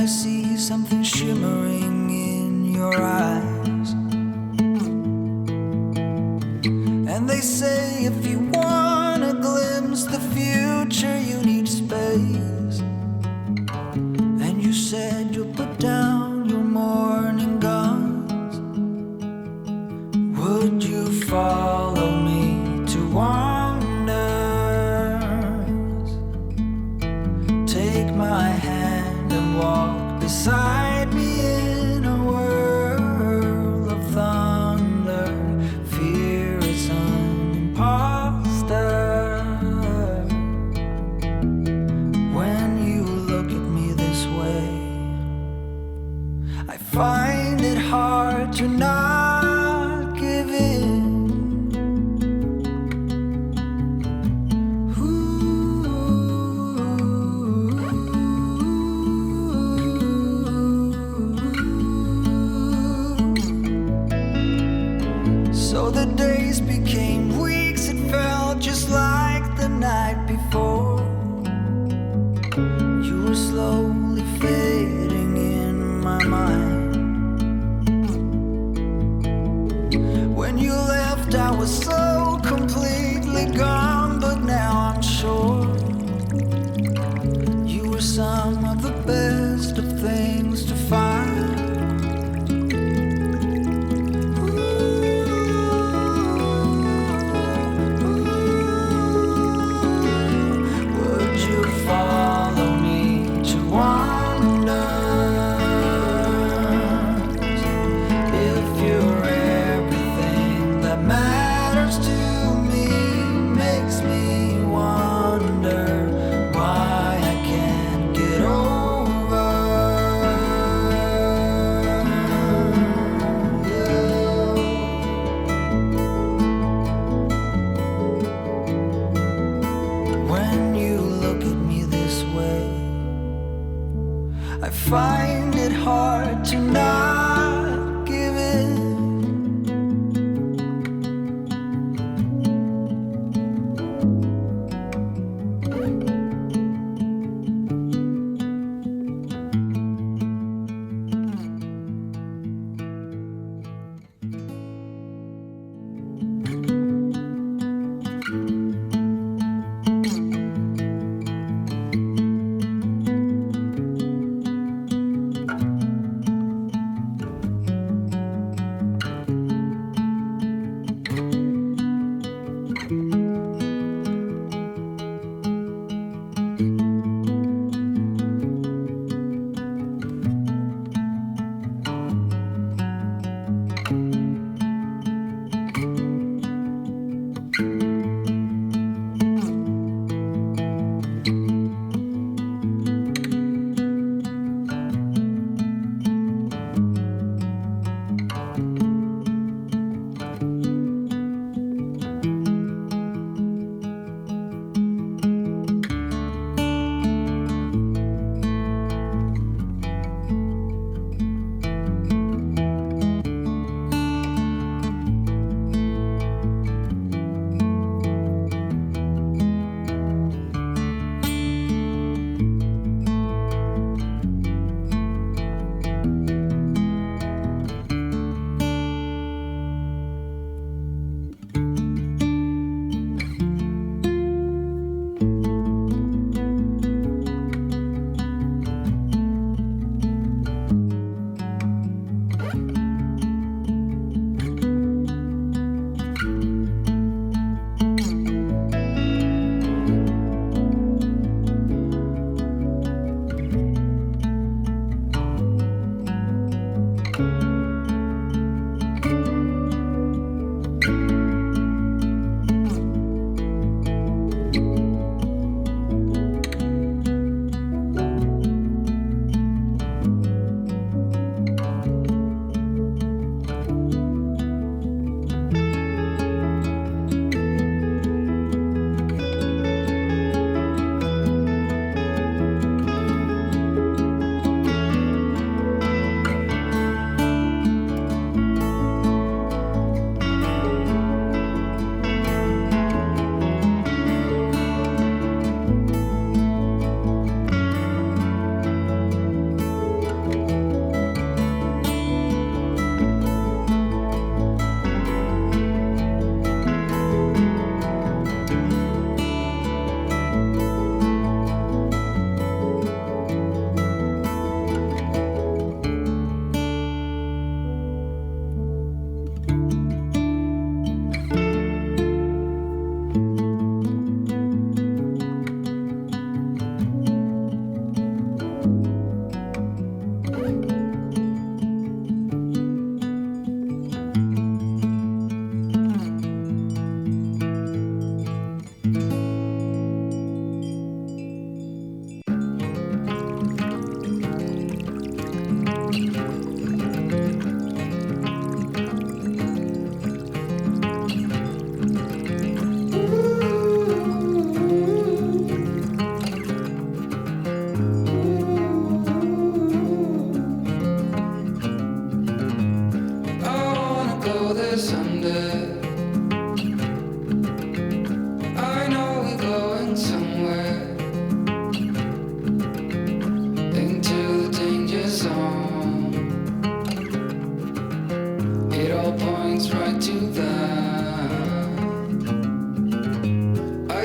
I see something shimmering in your eyes. And they say if you wanna glimpse the future, you need space. And you said you'll put down your morning guns. Would you follow me to wonders? Take my hand and walk beside me in a world of thunder. Fear is an imposter. When you look at me this way, I find it hard to not give in. So the days became weeks, it felt just like the night before. You were slowly fading in my mind. When you left, I was so completely gone, but now I'm sure you were some of the best of things to find. I find it hard to not give in.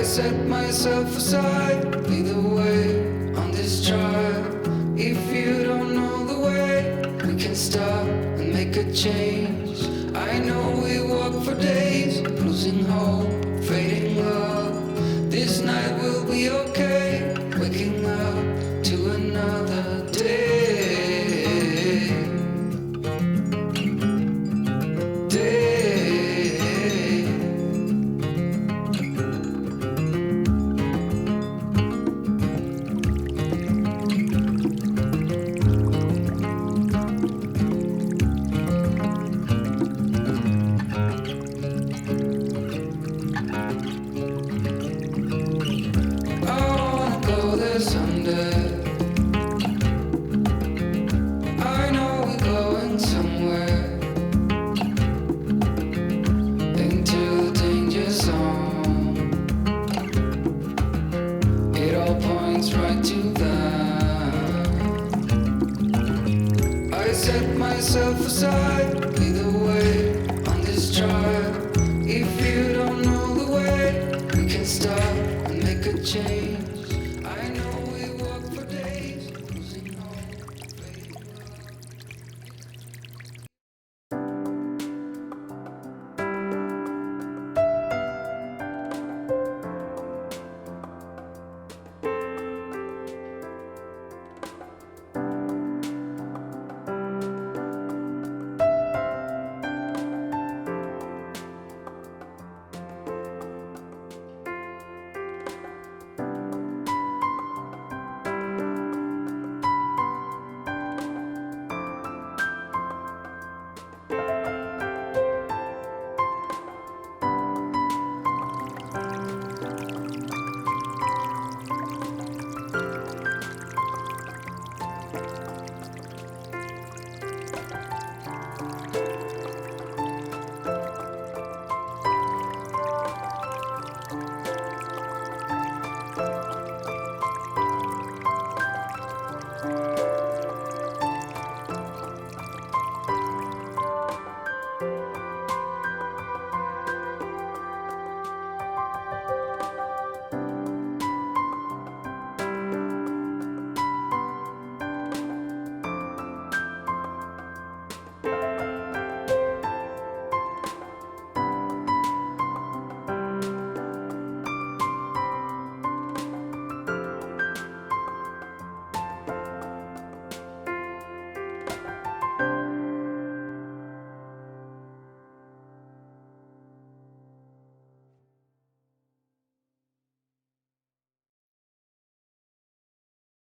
I set myself aside, lead the way on this trial. If you don't know the way, we can stop and make a change. I know we walk for days, losing hope, fading love. This night will be okay, waking up to another day. Set myself aside, lead the way on this trial. If you don't know the way, we can stop and make a change.